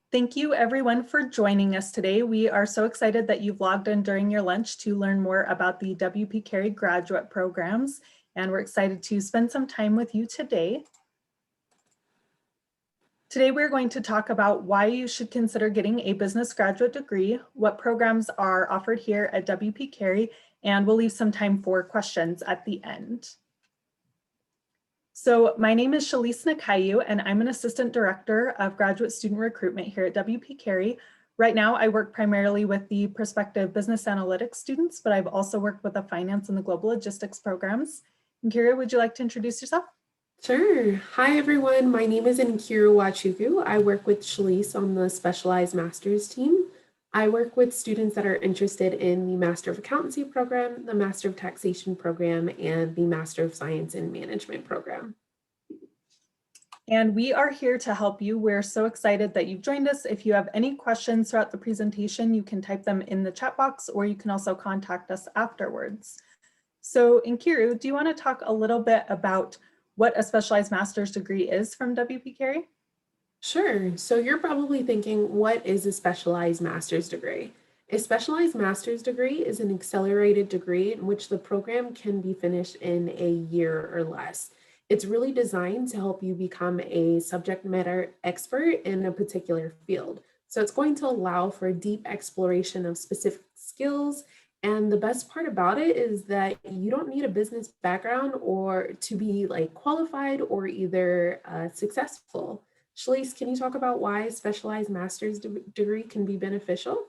Thank you everyone for joining us today. We are so excited that you've logged in during your lunch to learn more about the WP Carey graduate programs, and we're excited to spend some time with you today. Today, we're going to talk about why you should consider getting a business graduate degree, what programs are offered here at WP Carey, and we'll leave some time for questions at the end. So my name is Shalise Nakayu, and I'm an Assistant Director of Graduate Student Recruitment here at WP Carey. Right now, I work primarily with the prospective business analytics students, but I've also worked with the finance and the global logistics programs. And Carey, would you like to introduce yourself? Sure. Hi, everyone. My name is Nkiru Wachuku. I work with Shalise on the Specialized Masters team. I work with students that are interested in the Master of Accountancy program, the Master of Taxation program, and the Master of Science in Management program. And we are here to help you. We're so excited that you've joined us. If you have any questions throughout the presentation, you can type them in the chat box, or you can also contact us afterwards. So Nkiru, do you want to talk a little bit about what a specialized master's degree is from WP Carey? Sure. So you're probably thinking, what is a specialized master's degree? A specialized master's degree is an accelerated degree in which the program can be finished in a year or less. It's really designed to help you become a subject matter expert in a particular field. So it's going to allow for deep exploration of specific skills. And the best part about it is that you don't need a business background or to be like qualified or either successful. Shalise, can you talk about why a specialized master's degree can be beneficial?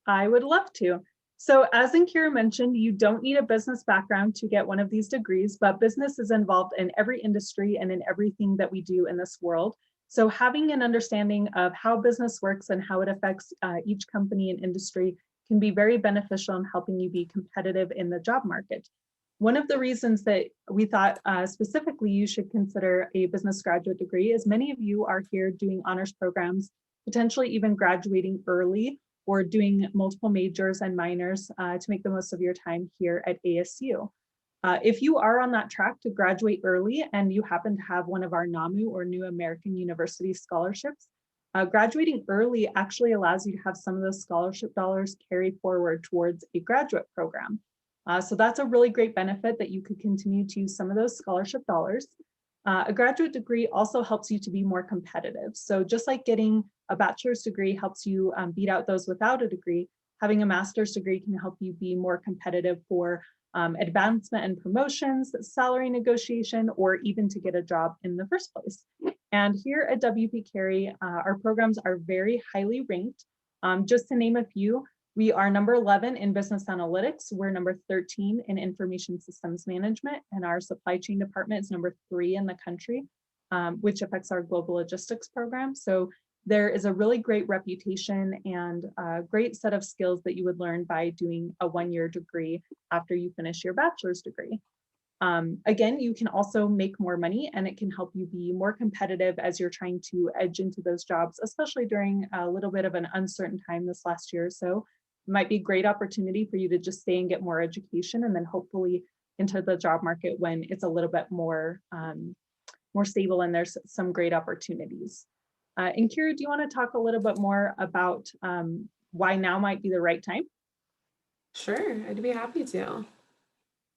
I would love to. So as Nkira mentioned, you don't need a business background to get one of these degrees, but business is involved in every industry and in everything that we do in this world. So having an understanding of how business works and how it affects each company and industry can be very beneficial in helping you be competitive in the job market. One of the reasons that we thought specifically you should consider a business graduate degree is many of you are here doing honors programs, potentially even graduating early or doing multiple majors and minors to make the most of your time here at ASU. If you are on that track to graduate early and you happen to have one of our NAMU or New American University scholarships, graduating early actually allows you to have some of those scholarship dollars carry forward towards a graduate program. So that's a really great benefit that you could continue to use some of those scholarship dollars. A graduate degree also helps you to be more competitive. So just like getting a bachelor's degree helps you beat out those without a degree, having a master's degree can help you be more competitive for advancement and promotions, salary negotiation, or even to get a job in the first place. And here at WP Carey, our programs are very highly ranked. Just to name a few, we are number 11 in business analytics. We're number 13 in information systems management, and our supply chain department is number 3 in the country, which affects our global logistics program. So there is a really great reputation and a great set of skills that you would learn by doing a one-year degree after you finish your bachelor's degree. Again, you can also make more money, and it can help you be more competitive as you're trying to edge into those jobs, especially during a little bit of an uncertain time this last year or so. It might be a great opportunity for you to just stay and get more education, and then hopefully enter the job market when it's a little bit more stable and there's some great opportunities. And Kira, do you want to talk a little bit more about why now might be the right time? Sure, I'd be happy to.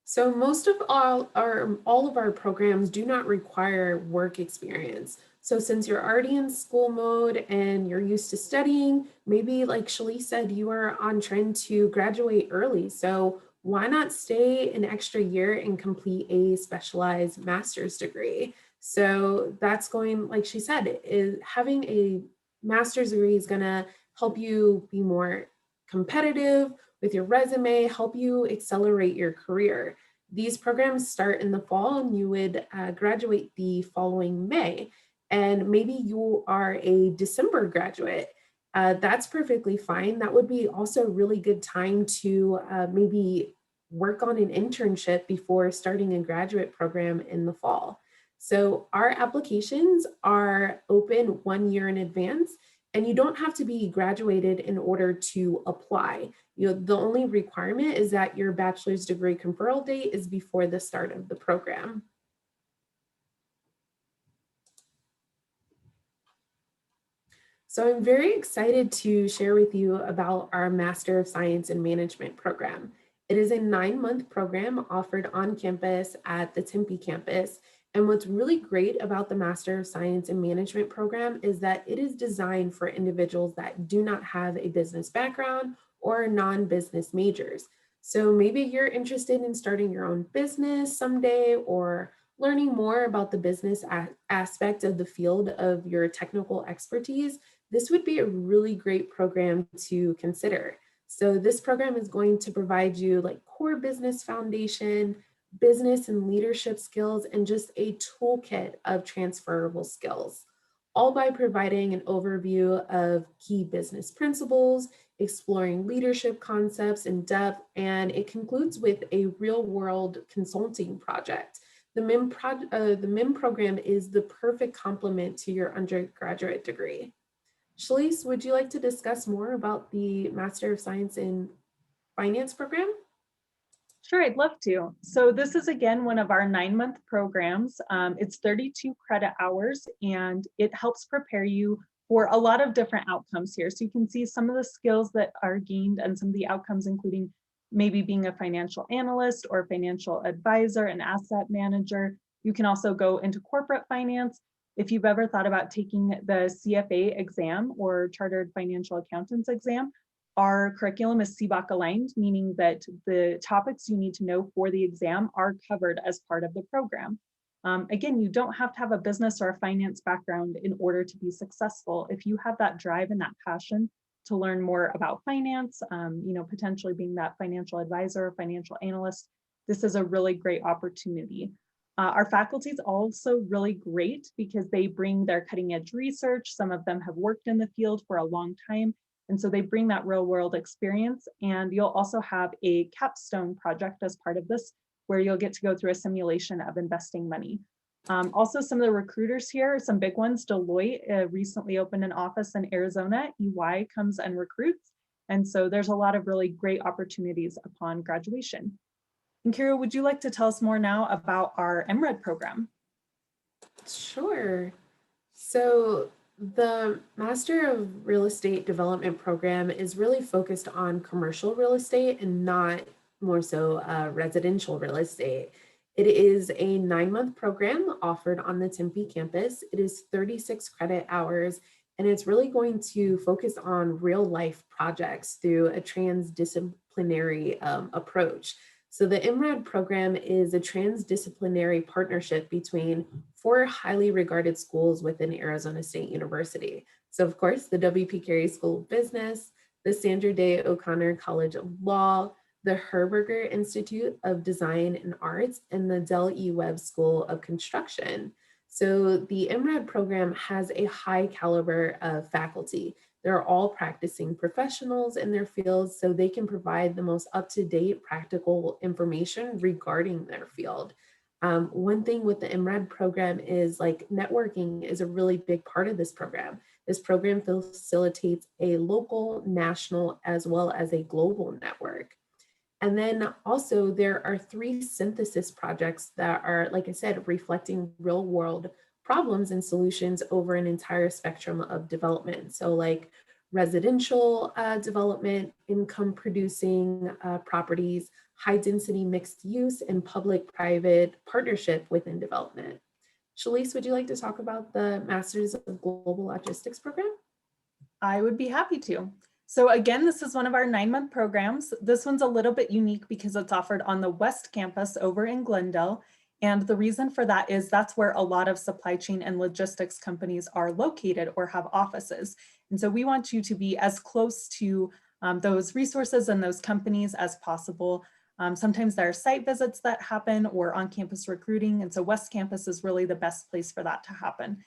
So most of all of our programs do not require work experience. So since you're already in school mode and you're used to studying, maybe like Shalise said, you are on trend to graduate early. So why not stay an extra year and complete a specialized master's degree? So that's going, like she said, is having a master's degree is gonna help you be more competitive with your resume, help you accelerate your career. These programs start in the fall and you would graduate the following May. And maybe you are a December graduate. That's perfectly fine. That would be also a really good time to maybe work on an internship before starting a graduate program in the fall. So our applications are open 1 year in advance, and you don't have to be graduated in order to apply. The only requirement is that your bachelor's degree conferral date is before the start of the program. So I'm very excited to share with you about our Master of Science in Management program. It is a 9-month program offered on campus at the Tempe campus. And what's really great about the Master of Science in Management program is that it is designed for individuals that do not have a business background or non-business majors. So maybe you're interested in starting your own business someday or learning more about the business aspect of the field of your technical expertise. This would be a really great program to consider. So this program is going to provide you like core business foundation, business and leadership skills, and just a toolkit of transferable skills, all by providing an overview of key business principles, exploring leadership concepts in depth, and it concludes with a real-world consulting project. The MIM program is the perfect complement to your undergraduate degree. Shalise, would you like to discuss more about the Master of Science in Finance program? Sure, I'd love to. So this is again one of our 9-month programs. It's 32 credit hours and it helps prepare you for a lot of different outcomes here. So you can see some of the skills that are gained and some of the outcomes, including maybe being a financial analyst or financial advisor, an asset manager. You can also go into corporate finance. If you've ever thought about taking the CFA exam or Chartered Financial Accountants exam, our curriculum is CBOC aligned, meaning that the topics you need to know for the exam are covered as part of the program. Again, you don't have to have a business or a finance background in order to be successful. If you have that drive and that passion to learn more about finance, potentially being that financial advisor or financial analyst, this is a really great opportunity. Our faculty is also really great because they bring their cutting edge research. Some of them have worked in the field for a long time. And so they bring that real world experience. And you'll also have a capstone project as part of this, where you'll get to go through a simulation of investing money. Also, some of the recruiters here, some big ones, Deloitte recently opened an office in Arizona, EY comes and recruits. And so there's a lot of really great opportunities upon graduation. And Kira, would you like to tell us more now about our MRED program? Sure. So the Master of Real Estate Development program is really focused on commercial real estate and not more so residential real estate. It is a 9-month program offered on the Tempe campus. It is 36 credit hours, and it's really going to focus on real life projects through a transdisciplinary approach. So the MRAD program is a transdisciplinary partnership between 4 highly regarded schools within Arizona State University. So of course, the W.P. Carey School of Business, the Sandra Day O'Connor College of Law, the Herberger Institute of Design and Arts, and the Del E. Webb School of Construction. So the MRAD program has a high caliber of faculty. They're all practicing professionals in their fields, so they can provide the most up-to-date practical information regarding their field. One thing with the MRAD program is like networking is a really big part of this program. This program facilitates a local, national, as well as a global network. And then also there are 3 synthesis projects that are, like I said, reflecting real world problems and solutions over an entire spectrum of development. So like residential development, income producing properties, high density mixed use, and public-private partnership within development. Shalise, would you like to talk about the Masters of Global Logistics program? I would be happy to. So again, this is one of our 9-month programs. This one's a little bit unique because it's offered on the West Campus over in Glendale. And the reason for that is that's where a lot of supply chain and logistics companies are located or have offices. And so we want you to be as close to those resources and those companies as possible. Sometimes there are site visits that happen or on-campus recruiting. And so West Campus is really the best place for that to happen.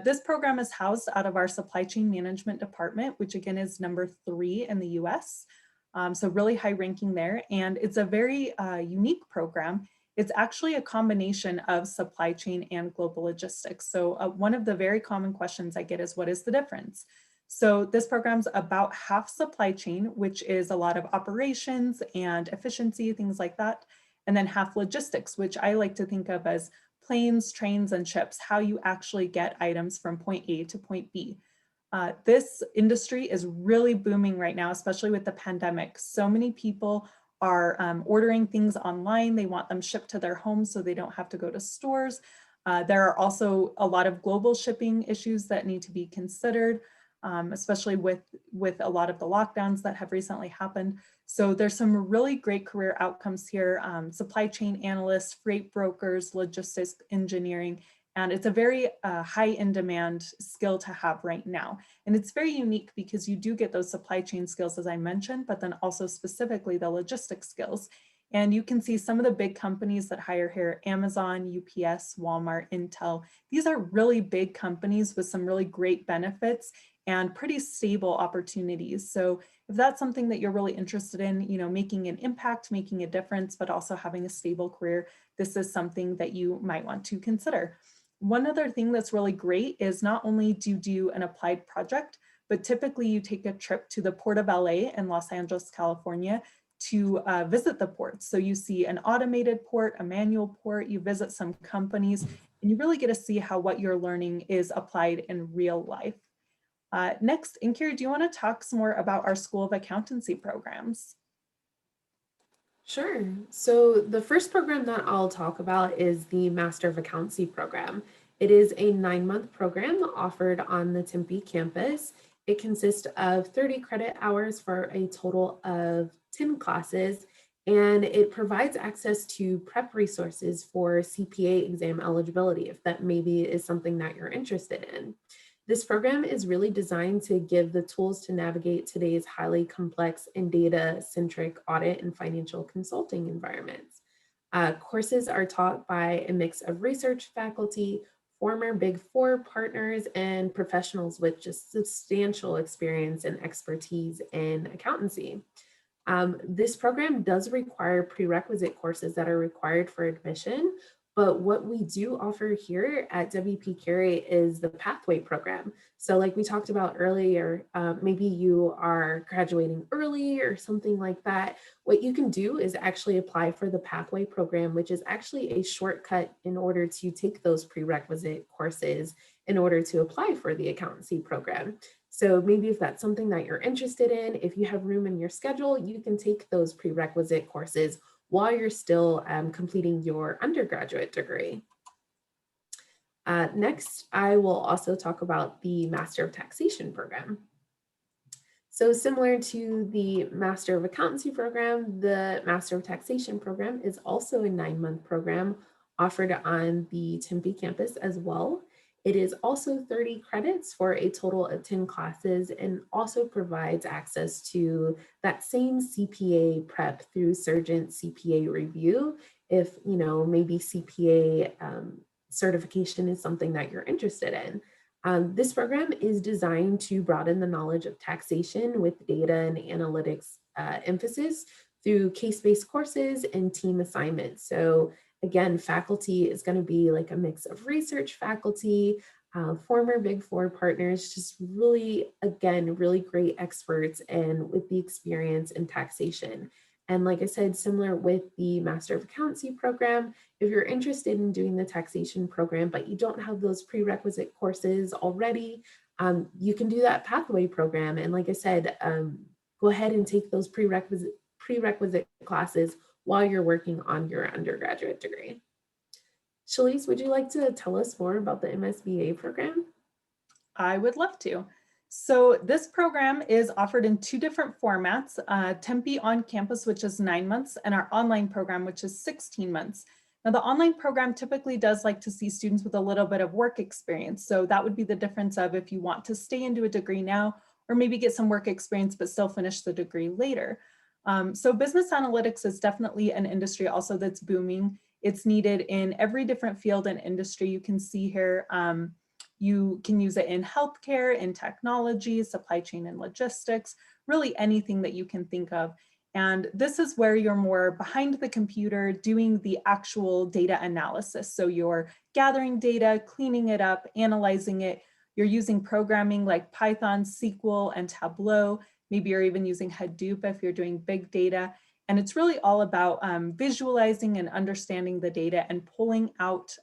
This program is housed out of our supply chain management department, which again is number 3 in the US. So really high ranking there. And it's a very unique program. It's actually a combination of supply chain and global logistics. So one of the very common questions I get is, what is the difference? So this program's about half supply chain, which is a lot of operations and efficiency, things like that. And then half logistics, which I like to think of as planes, trains, and ships, how you actually get items from point A to point B. This industry is really booming right now, especially with the pandemic. So many people are ordering things online. They want them shipped to their homes so they don't have to go to stores. There are also a lot of global shipping issues that need to be considered, especially with a lot of the lockdowns that have recently happened. So there's some really great career outcomes here: supply chain analysts, freight brokers, logistics engineering. And it's a very high in demand skill to have right now. And it's very unique because you do get those supply chain skills, as I mentioned, but then also specifically the logistics skills. And you can see some of the big companies that hire here: Amazon, UPS, Walmart, Intel. These are really big companies with some really great benefits and pretty stable opportunities. So if that's something that you're really interested in, making an impact, making a difference, but also having a stable career, this is something that you might want to consider. One other thing that's really great is not only do you do an applied project, but typically you take a trip to the Port of LA in Los Angeles, California to visit the ports. So you see an automated port, a manual port, you visit some companies, and you really get to see how what you're learning is applied in real life. Next, Carey, do you want to talk some more about our School of Accountancy programs? Sure. So the first program that I'll talk about is the Master of Accountancy program. It is a 9-month program offered on the Tempe campus. It consists of 30 credit hours for a total of 10 classes, and it provides access to prep resources for CPA exam eligibility, if that maybe is something that you're interested in. This program is really designed to give the tools to navigate today's highly complex and data-centric audit and financial consulting environments. Courses are taught by a mix of research faculty, former Big Four partners, and professionals with just substantial experience and expertise in accountancy. This program does require prerequisite courses that are required for admission, but what we do offer here at WP Carey is the Pathway program. So like we talked about earlier, maybe you are graduating early or something like that. What you can do is actually apply for the Pathway program, which is actually a shortcut in order to take those prerequisite courses in order to apply for the accountancy program. So maybe if that's something that you're interested in, if you have room in your schedule, you can take those prerequisite courses while you're still completing your undergraduate degree. Next, I will also talk about the Master of Taxation program. So similar to the Master of Accountancy program, the Master of Taxation program is also a 9-month program offered on the Tempe campus as well. It is also 30 credits for a total of 10 classes and also provides access to that same CPA prep through Surgent CPA review if, maybe CPA certification is something that you're interested in. This program is designed to broaden the knowledge of taxation with data and analytics emphasis through case-based courses and team assignments. So again, faculty is going to be like a mix of research faculty, former Big Four partners, just really, again, really great experts and with the experience in taxation. And like I said, similar with the Master of Accountancy program, if you're interested in doing the taxation program, but you don't have those prerequisite courses already, you can do that Pathway program. And like I said, go ahead and take those prerequisite classes while you're working on your undergraduate degree. Shalise, would you like to tell us more about the MSBA program? I would love to. So this program is offered in 2 different formats: Tempe on campus, which is 9 months, and our online program, which is 16 months. Now, the online program typically does like to see students with a little bit of work experience. So that would be the difference of if you want to stay and do a degree now, or maybe get some work experience, but still finish the degree later. So business analytics is definitely an industry also that's booming. It's needed in every different field and industry. You can see here, you can use it in healthcare, in technology, supply chain and logistics, really anything that you can think of. And this is where you're more behind the computer doing the actual data analysis. So you're gathering data, cleaning it up, analyzing it. You're using programming like Python, SQL, and Tableau. Maybe you're even using Hadoop if you're doing big data. And it's really all about visualizing and understanding the data and pulling out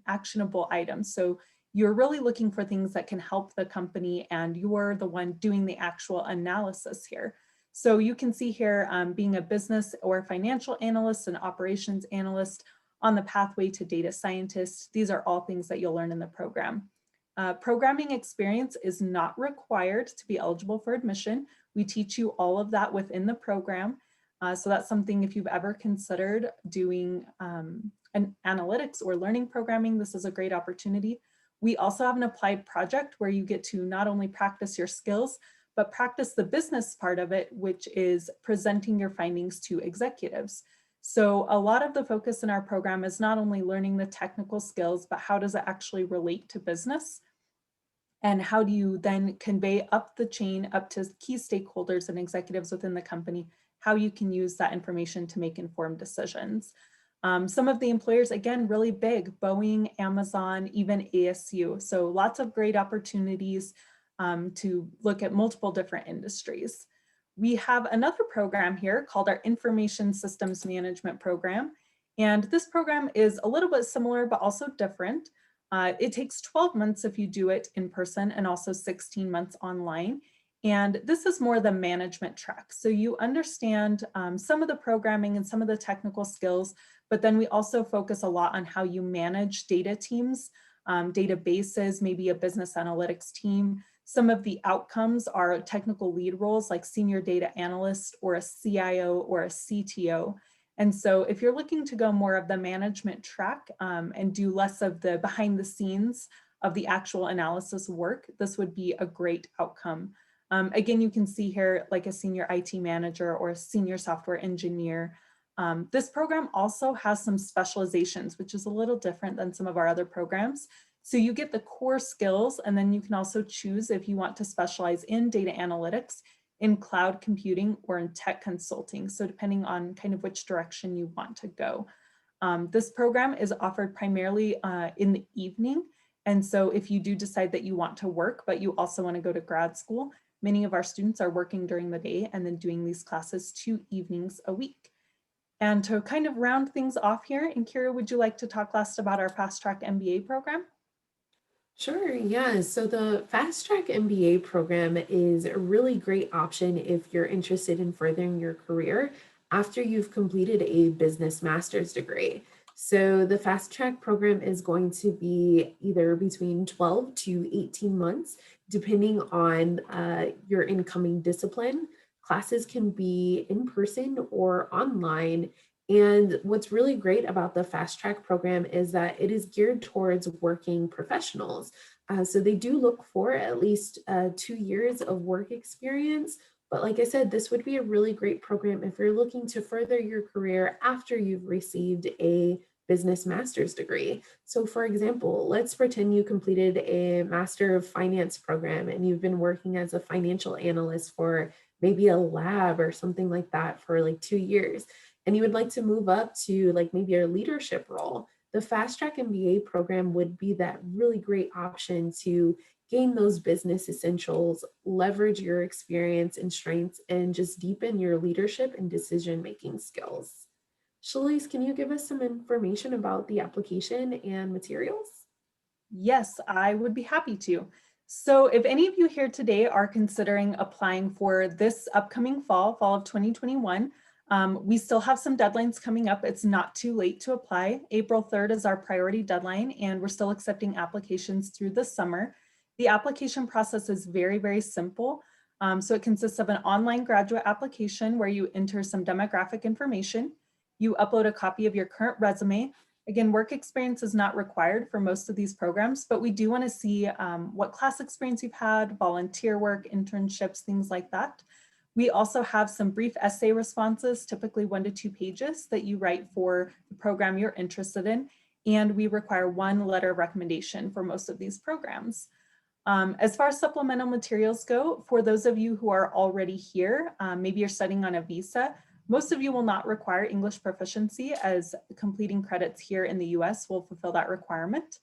actionable items. So you're really looking for things that can help the company, and you're the one doing the actual analysis here. So you can see here being a business or financial analyst, an operations analyst, on the pathway to data scientist. These are all things that you'll learn in the program. Programming experience is not required to be eligible for admission. We teach you all of that within the program. So that's something, if you've ever considered doing an analytics or learning programming, this is a great opportunity. We also have an applied project where you get to not only practice your skills, but practice the business part of it, which is presenting your findings to executives. So a lot of the focus in our program is not only learning the technical skills, but how does it actually relate to business? And how do you then convey up the chain, up to key stakeholders and executives within the company, how you can use that information to make informed decisions. Some of the employers, again, really big: Boeing, Amazon, even ASU. So lots of great opportunities to look at multiple different industries. We have another program here called our Information Systems Management Program. And this program is a little bit similar, but also different. It takes 12 months if you do it in person, and also 16 months online. And this is more the management track. So you understand some of the programming and some of the technical skills, but then we also focus a lot on how you manage data teams, databases, maybe a business analytics team. Some of the outcomes are technical lead roles like senior data analyst or a CIO or a CTO. And so if you're looking to go more of the management track and do less of the behind the scenes of the actual analysis work, this would be a great outcome. Again, you can see here like a senior IT manager or a senior software engineer. This program also has some specializations, which is a little different than some of our other programs. So you get the core skills, and then you can also choose if you want to specialize in data analytics, in cloud computing, or in tech consulting. So depending on kind of which direction you want to go. This program is offered primarily in the evening. And so if you do decide that you want to work, but you also want to go to grad school, many of our students are working during the day and then doing these classes 2 evenings a week. And to kind of round things off here, and Kira, would you like to talk last about our Fast Track MBA program? Sure, yeah. So the Fast Track MBA program is a really great option if you're interested in furthering your career after you've completed a business master's degree. So the Fast Track program is going to be either between 12 to 18 months, depending on your incoming discipline. Classes can be in person or online. And what's really great about the Fast Track program is that it is geared towards working professionals. So they do look for at least 2 years of work experience. But like I said, this would be a really great program if you're looking to further your career after you've received a business master's degree. So for example, let's pretend you completed a Master of Finance program and you've been working as a financial analyst for maybe a lab or something like that for like 2 years, and you would like to move up to like maybe a leadership role. The Fast Track MBA program would be that really great option to gain those business essentials, leverage your experience and strengths, and just deepen your leadership and decision-making skills. Shalise, can you give us some information about the application and materials? Yes, I would be happy to. So if any of you here today are considering applying for this upcoming fall of 2021, we still have some deadlines coming up. It's not too late to apply. April 3rd is our priority deadline, and we're still accepting applications through the summer. The application process is very, very simple. So it consists of an online graduate application where you enter some demographic information. You upload a copy of your current resume. Again, work experience is not required for most of these programs, but we do want to see what class experience you've had, volunteer work, internships, things like that. We also have some brief essay responses, typically 1 to 2 pages, that you write for the program you're interested in. And we require 1 letter of recommendation for most of these programs. As far as supplemental materials go, for those of you who are already here, maybe you're studying on a visa, most of you will not require English proficiency, as completing credits here in the US will fulfill that requirement.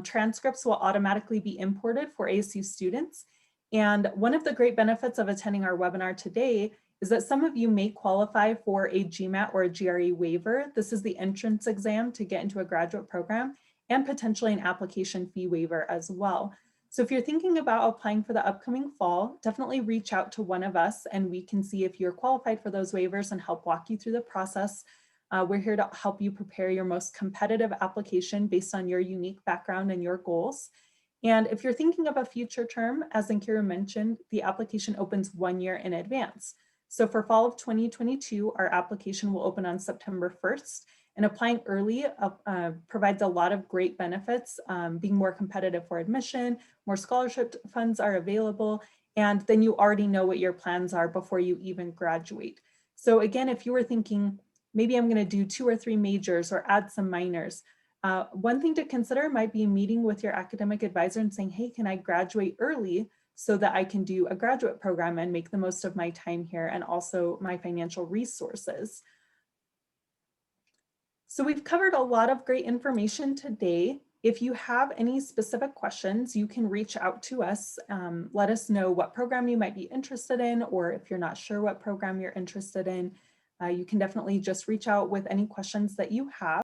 Transcripts will automatically be imported for ASU students. And one of the great benefits of attending our webinar today is that some of you may qualify for a GMAT or a GRE waiver. This is the entrance exam to get into a graduate program. and potentially an application fee waiver as well. So if you're thinking about applying for the upcoming fall, definitely reach out to one of us and we can see if you're qualified for those waivers and help walk you through the process. We're here to help you prepare your most competitive application based on your unique background and your goals. And if you're thinking of a future term, as Kira mentioned, the application opens 1 year in advance. So for fall of 2022, our application will open on September 1st. And applying early provides a lot of great benefits, being more competitive for admission, more scholarship funds are available, and then you already know what your plans are before you even graduate. So again, if you were thinking, maybe I'm going to do 2 or 3 majors or add some minors, one thing to consider might be meeting with your academic advisor and saying, hey, can I graduate early so that I can do a graduate program and make the most of my time here and also my financial resources. So we've covered a lot of great information today. If you have any specific questions, you can reach out to us. Let us know what program you might be interested in, or if you're not sure what program you're interested in, you can definitely just reach out with any questions that you have.